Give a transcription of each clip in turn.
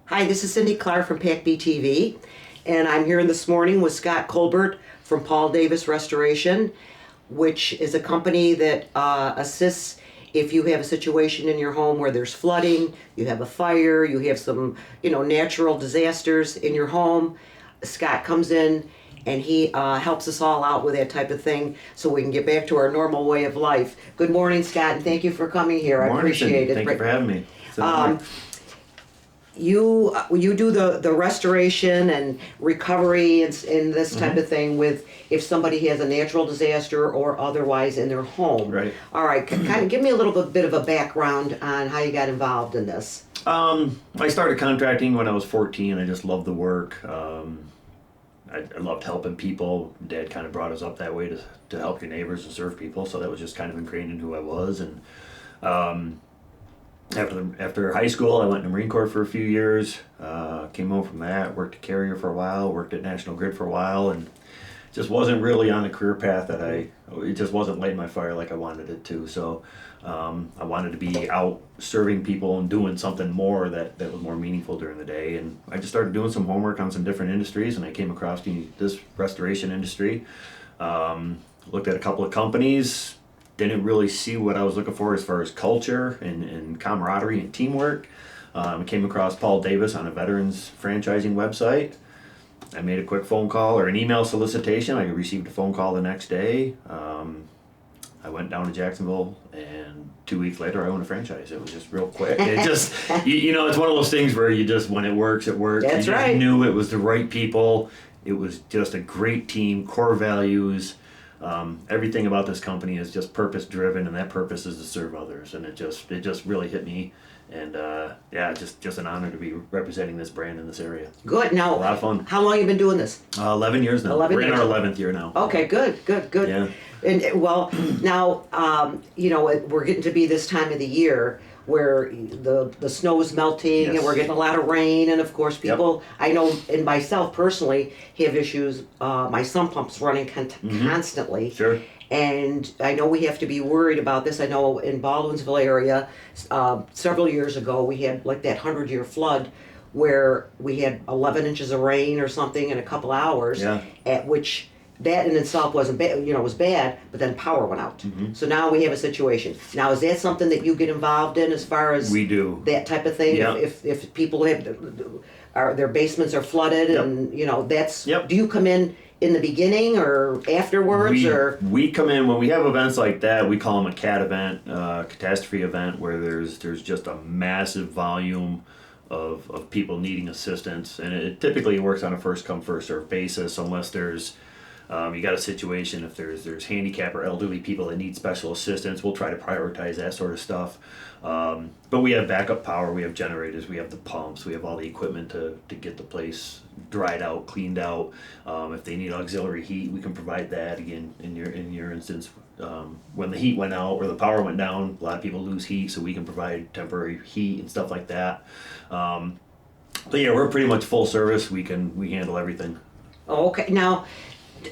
Hi, this is Cindy Clark from PAC-B TV, and I'm here this morning with Scott Colbert from Paul Davis Restoration, which is a company that assists if you have a situation in your home where there's flooding, you have a fire, you have some, natural disasters in your home. Scott comes in and he helps us all out with that type of thing so we can get back to our normal way of life. Good morning, Scott, and thank you for coming here. Good morning, I appreciate it. Thank you for having me. You do the restoration and recovery and this type of thing with if somebody has a natural disaster or otherwise in their home. Right. All right. Kind of give me a little bit of a background on how you got involved in this. I started contracting when I was 14. I just loved the work. I loved helping people. Dad kind of brought us up that way to help your neighbors and serve people. So that was just kind of ingrained in who I was. And after high school, I went in the Marine Corps for a few years. Came home from that, worked at Carrier for a while, worked at National Grid for a while, and just wasn't really on the career path that it just wasn't lighting my fire like I wanted it to. So I wanted to be out serving people and doing something more that was more meaningful during the day. And I just started doing some homework on some different industries, and I came across this restoration industry. Looked at a couple of companies, didn't really see what I was looking for as far as culture and camaraderie and teamwork. I came across Paul Davis on a veterans franchising website. I made a quick phone call or an email solicitation. I received a phone call the next day. I went down to Jacksonville, and 2 weeks later I owned a franchise. It was just real quick. It just, it's one of those things where you just, when it works, it works. That's you just right. knew it was the right people. It was just a great team, core values. Everything about this company is just purpose driven, and that purpose is to serve others. And it just really hit me. And just an honor to be representing this brand in this area. Good. Now, A lot of fun. How long you been doing this? 11 years now. 11 We're in years. our 11th year now. Okay, good. Yeah. And well, now we're getting to be this time of the year where the snow is melting and Yes. we're getting a lot of rain, and of course people, I know, and myself personally, have issues. My sump pump's running constantly. Sure. And I know we have to be worried about this. I know in Baldwinsville area, several years ago, we had like that 100-year flood where we had 11 inches of rain or something in a couple hours. Yeah. At which that in itself wasn't bad, was bad, but then power went out. Mm-hmm. So now we have a situation. Now, is that something that you get involved in as far as We do. that type of thing? Yeah. If people have their basements are flooded, Yep. and that's. Yep. Do you come in the beginning or afterwards, or? We come in when we have events like that. We call them a CAT event, catastrophe event, where there's just a massive volume of people needing assistance, and it typically works on a first come first served basis, unless there's you got a situation, if there's handicap or elderly people that need special assistance, we'll try to prioritize that sort of stuff. But we have backup power, we have generators, we have the pumps, we have all the equipment to get the place dried out, cleaned out. If they need auxiliary heat, we can provide that. Again, in your instance, when the heat went out or the power went down, a lot of people lose heat, so we can provide temporary heat and stuff like that. But yeah, we're pretty much full service. We handle everything. Oh, okay. Now,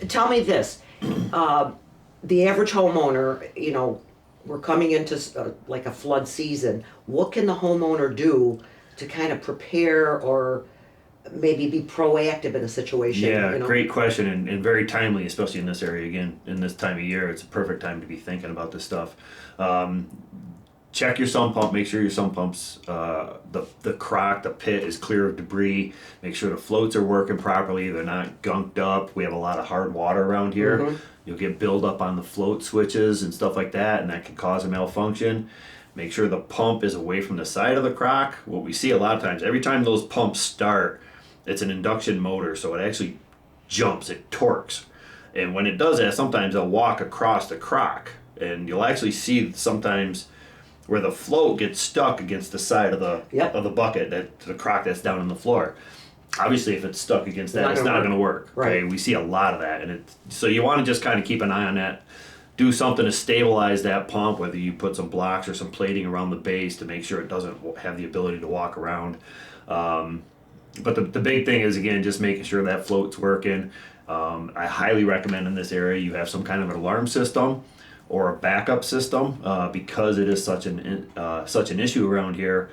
tell me this: the average homeowner, we're coming into like a flood season. What can the homeowner do to kind of prepare or maybe be proactive in a situation? Yeah, great question, and very timely, especially in this area. Again, in this time of year, it's a perfect time to be thinking about this stuff. Check your sump pump. Make sure your sump pump's the crock, the pit is clear of debris. Make sure the floats are working properly. They're not gunked up. We have a lot of hard water around here. Mm-hmm. You'll get buildup on the float switches and stuff like that, and that can cause a malfunction. Make sure the pump is away from the side of the crock. What we see a lot of times, every time those pumps start, it's an induction motor, so it actually jumps, it torques. And when it does that, sometimes they'll walk across the crock, and you'll actually see sometimes where the float gets stuck against the side of the bucket, the crock that's down on the floor. Obviously, if it's stuck against that, it's not going to work. Right. Okay, we see a lot of that, and so you want to just kind of keep an eye on that. Do something to stabilize that pump, whether you put some blocks or some plating around the base to make sure it doesn't have the ability to walk around. But the big thing is, again, just making sure that float's working. I highly recommend in this area you have some kind of an alarm system or a backup system, because it is such an issue around here.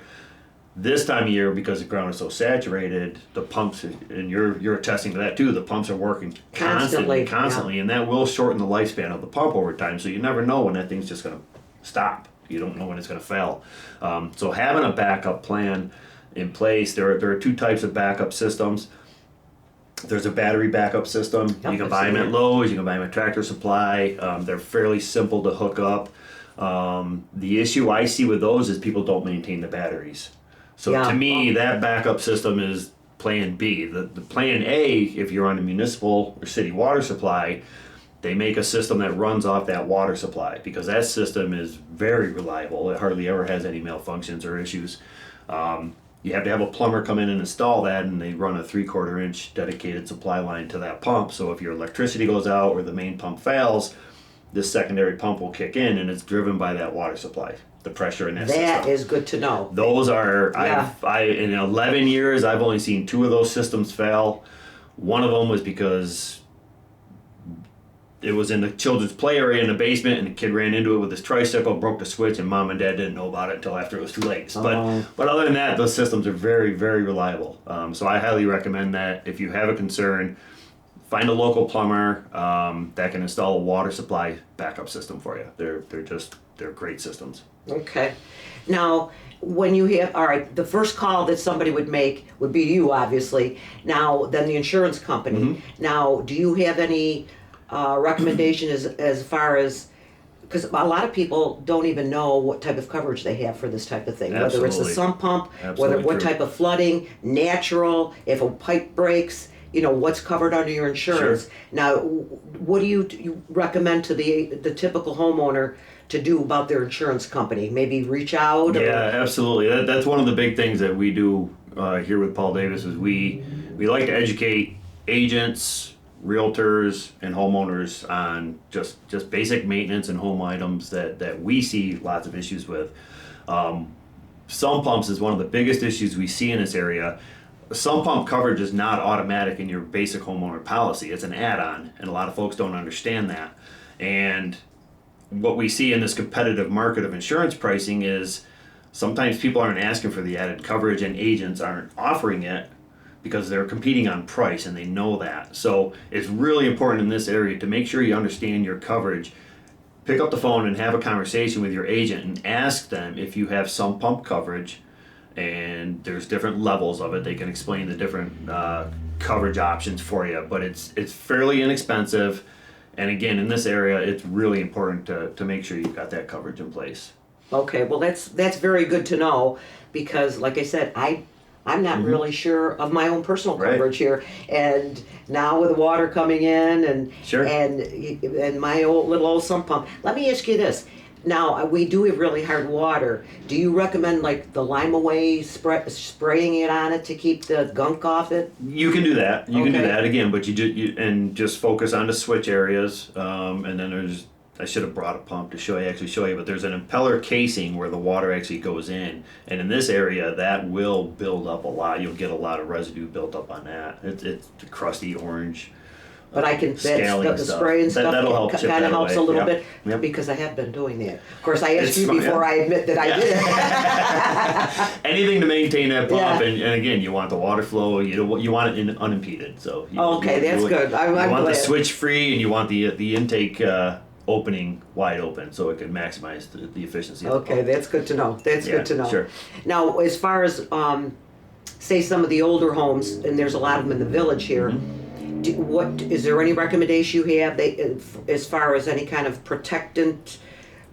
This time of year, because the ground is so saturated, the pumps, and you're attesting to that too, the pumps are working constantly, yeah. and that will shorten the lifespan of the pump over time. So you never know when that thing's just going to stop. You don't know when it's going to fail. So having a backup plan in place, there are two types of backup systems. There's a battery backup system. Yep, You can I've buy seen them at that. Lowe's. You can buy them at Tractor Supply. They're fairly simple to hook up. The issue I see with those is people don't maintain the batteries. So Yeah. to me, that backup system is plan B. The plan A, if you're on a municipal or city water supply, they make a system that runs off that water supply because that system is very reliable. It hardly ever has any malfunctions or issues. You have to have a plumber come in and install that, and they run a 3/4 inch dedicated supply line to that pump. So if your electricity goes out or the main pump fails, this secondary pump will kick in, and it's driven by that water supply, the pressure in that system. That is good to know. Those are, Yeah. in 11 years, I've only seen 2 of those systems fail. One of them was because it was in the children's play area in the basement, and the kid ran into it with his tricycle, broke the switch, and mom and dad didn't know about it until after it was too late. But other than that, those systems are very, very reliable. So I highly recommend that if you have a concern, find a local plumber that can install a water supply backup system for you. They're great systems. Okay. Now, when you have, all right, the first call that somebody would make would be you, obviously. Now, then the insurance company. Mm-hmm. Now, do you have any recommendation as far as, because a lot of people don't even know what type of coverage they have for this type of thing, whether it's the Absolutely. sump pump, Absolutely what true. type of flooding, natural, if a pipe breaks, what's covered under your insurance. Sure. Now, what do you recommend to the typical homeowner to do about their insurance company? Maybe reach out? Or, Yeah, absolutely. That's one of the big things that we do here with Paul Davis is we like to educate agents, realtors, and homeowners on just basic maintenance and home items that we see lots of issues with. Sump pumps is one of the biggest issues we see in this area. Sump pump coverage is not automatic in your basic homeowner policy. It's an add-on, and a lot of folks don't understand that. And what we see in this competitive market of insurance pricing is sometimes people aren't asking for the added coverage and agents aren't offering it because they're competing on price and they know that. So it's really important in this area to make sure you understand your coverage. Pick up the phone and have a conversation with your agent and ask them if you have sump pump coverage, and there's different levels of it. They can explain the different coverage options for you, but it's fairly inexpensive. And again, in this area, it's really important to make sure you've got that coverage in place. Okay, well that's very good to know, because like I said, I'm not really sure of my own personal Right. coverage here, and now with the water coming in and Sure. and my little old sump pump. Let me ask you this. Now we do have really hard water. Do you recommend like the Lime Away spraying it on it to keep the gunk off it? You can do that. You can do Okay. that again, but and just focus on the switch areas. And then I should have brought a pump to show you, but there's an impeller casing where the water actually goes in, and in this area that will build up a lot. You'll get a lot of residue built up on that. It's crusty orange. But I can, Scaling the stuff. spray and stuff That'll help chip kind that of helps away. a little Yep. bit, Yep. because I have been doing that. Of course, I asked It's you smart, before yeah. I admit that I did. Anything to maintain that pump, Yeah. and again, you want the water flow. You want it unimpeded. So Okay, that's good. I'm you want the glad. switch free, and you want the intake opening wide open, so it can maximize the efficiency. Of the Okay, pump. that's good to know. That's Yeah, good to know. sure. Now, as far as say some of the older homes, and there's a lot of them in the village here. What is there any recommendation you have as far as any kind of protectant,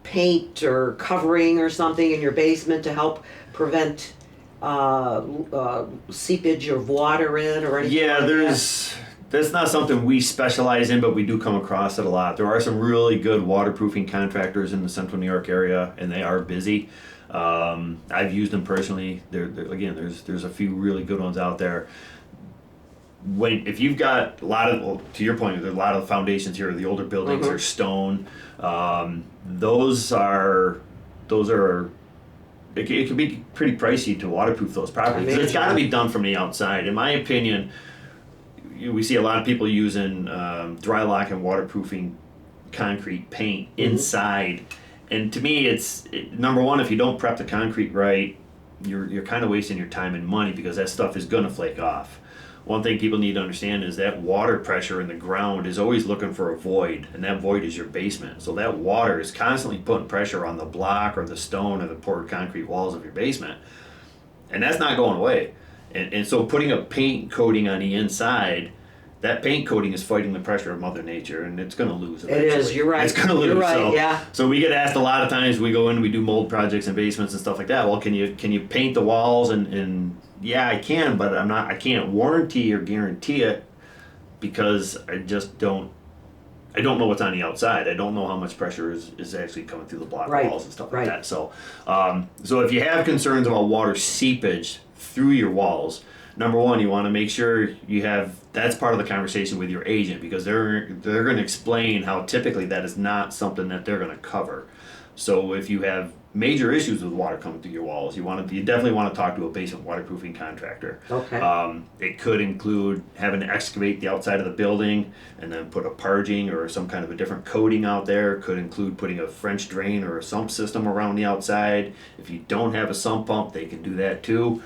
paint or covering or something in your basement to help prevent seepage of water in or anything? Yeah, like that's not something we specialize in, but we do come across it a lot. There are some really good waterproofing contractors in the central New York area, and they are busy. I've used them personally. Again, there's a few really good ones out there. If you've got a lot of, to your point, there's a lot of foundations here. The older buildings are stone. Those are. It can be pretty pricey to waterproof those properties. It's got to be done from the outside. In my opinion, we see a lot of people using dry lock and waterproofing concrete paint inside, and to me, number one, if you don't prep the concrete right, you're kind of wasting your time and money because that stuff is going to flake off. One thing people need to understand is that water pressure in the ground is always looking for a void, and that void is your basement. So that water is constantly putting pressure on the block or the stone or the poured concrete walls of your basement, and that's not going away. And so putting a paint coating on the inside, that paint coating is fighting the pressure of Mother Nature, and it's going to lose eventually. It is, you're right. It's going to lose. You're right, so, yeah. So we get asked a lot of times, we go in, we do mold projects in basements and stuff like that. Well, can you paint the walls? And yeah, I can, but I can't warranty or guarantee it because I don't know what's on the outside. I don't know how much pressure is actually coming through the block walls and stuff like that. So, so if you have concerns about water seepage through your walls, number one, you want to make sure that's part of the conversation with your agent, because they're going to explain how typically that is not something that they're going to cover. So if you have major issues with water coming through your walls, you definitely want to talk to a basement waterproofing contractor. Okay. It could include having to excavate the outside of the building and then put a parging or some kind of a different coating out there. It could include putting a French drain or a sump system around the outside. If you don't have a sump pump, they can do that too.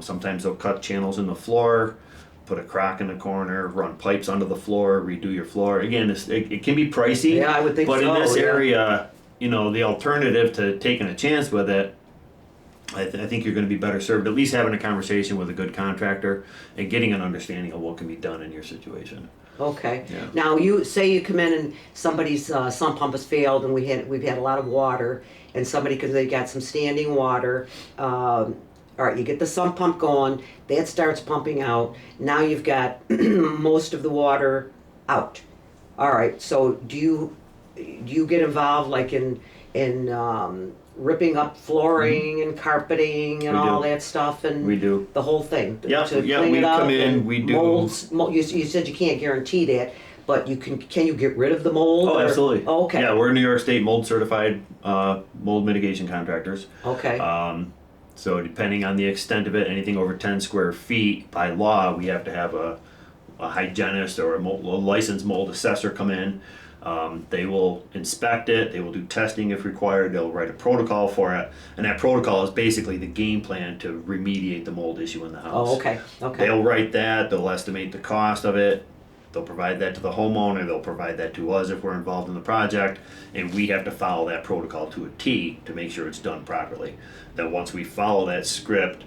Sometimes they'll cut channels in the floor, put a crock in the corner, run pipes under the floor, redo your floor. Again, it can be pricey. Yeah, I would think but so. In this area, the alternative to taking a chance with it, I think you're going to be better served at least having a conversation with a good contractor and getting an understanding of what can be done in your situation. Okay. Yeah. Now you come in and somebody's sump pump has failed, and we've had a lot of water, and somebody, because they got some standing water. All right, you get the sump pump going, that starts pumping out. Now you've got most of the water out. All right, so do you get involved like in ripping up flooring and carpeting and We all do. that stuff, and We do. the whole thing? Yeah, to yeah, clean we it up come in, and we do- molds. You said you can't guarantee that, but can you get rid of the mold? Oh, or- absolutely. Oh, okay. Yeah, we're New York State mold certified mold mitigation contractors. Okay. So depending on the extent of it, anything over 10 square feet, by law, we have to have a hygienist or a licensed mold assessor come in. They will inspect it, they will do testing if required, they'll write a protocol for it, and that protocol is basically the game plan to remediate the mold issue in the house. Oh, okay. Okay. They'll write that, they'll estimate the cost of it, they'll provide that to the homeowner, they'll provide that to us if we're involved in the project, and we have to follow that protocol to a T to make sure it's done properly. Then once we follow that script,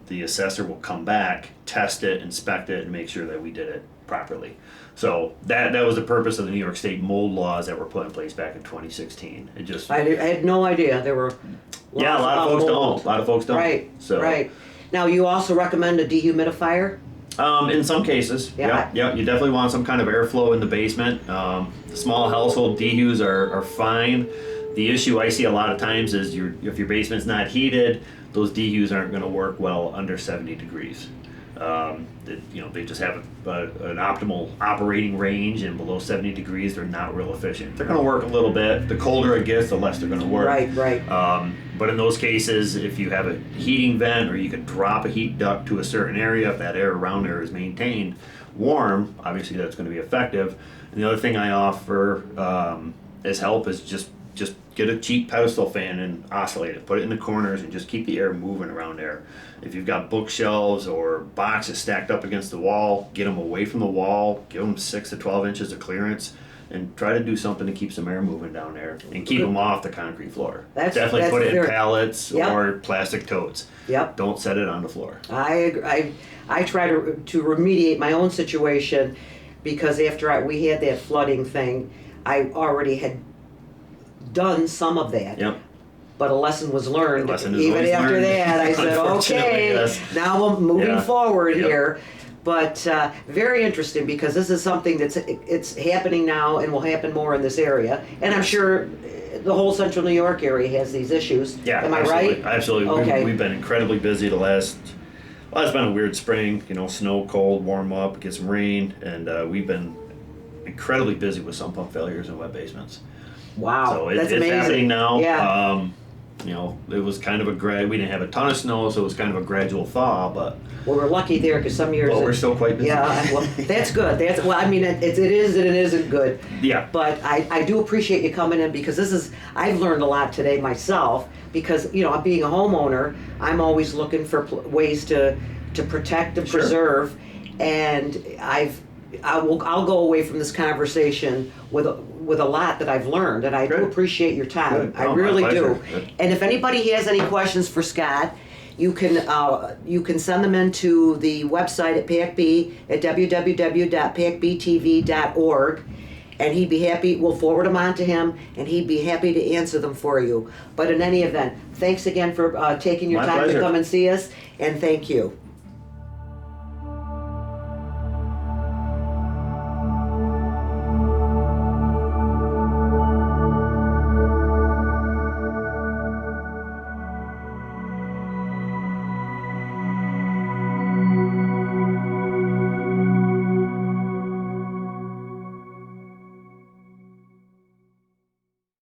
the assessor will come back, test it, inspect it, and make sure that we did it properly. So that was the purpose of the New York State mold laws that were put in place back in 2016. It just I had no idea there were. yeah, a lot of folks don't. A lot of folks don't. Right. So Right. Now you also recommend a dehumidifier. in some cases, Yeah. yeah, you definitely want some kind of airflow in the basement. The small household dehus are fine. The issue I see a lot of times is if your basement's not heated, those dehus aren't going to work well under 70 degrees. They just have an optimal operating range, and below 70 degrees, they're not real efficient. They're going to work a little bit. The colder it gets, the less they're going to work. Right. But in those cases, if you have a heating vent, or you could drop a heat duct to a certain area, if that air around there is maintained warm, obviously that's going to be effective. And the other thing I offer as help is just get a cheap pedestal fan and oscillate it. Put it in the corners and just keep the air moving around there. If you've got bookshelves or boxes stacked up against the wall, get them away from the wall. Give them 6 to 12 inches of clearance, and try to do something to keep some air moving down there and keep them off the concrete floor. Definitely put it in pallets or plastic totes. Yep. Don't set it on the floor. I agree. I try to remediate my own situation, because after we had that flooding thing, I already had done some of that. Yep. But a lesson was learned. A lesson is Even always after learned. that, I said, Unfortunately, okay, yes. now I'm moving forward Yep. here. But very interesting, because this is something it's happening now and will happen more in this area. And I'm sure the whole central New York area has these issues. Yeah, Am I absolutely. right? Absolutely. Okay. We've been incredibly busy it's been a weird spring, snow, cold, warm up, get some rain, and we've been incredibly busy with sump pump failures in wet basements. Wow, So that's it's amazing. happening now. Yeah. you know, it was kind of we didn't have a ton of snow, so it was kind of a gradual thaw, but Well, we're lucky there because some years. we're still quite busy. Yeah, well, that's good. Well, I mean, it is and it isn't good. Yeah. But I do appreciate you coming in because I've learned a lot today myself because, you know, being a homeowner, I'm always looking for ways to protect and Sure. preserve. And I'll go away from this conversation with a lot that I've learned, and I do Good. appreciate your time. Good. I Oh, my really pleasure. do. Good. And if anybody has any questions for Scott, you can send them into the website at PAC-B at www.pacbtv.org, and he'd be happy. We'll forward them on to him, and he'd be happy to answer them for you. But in any event, thanks again for taking your My time pleasure. to come and see us, and thank you.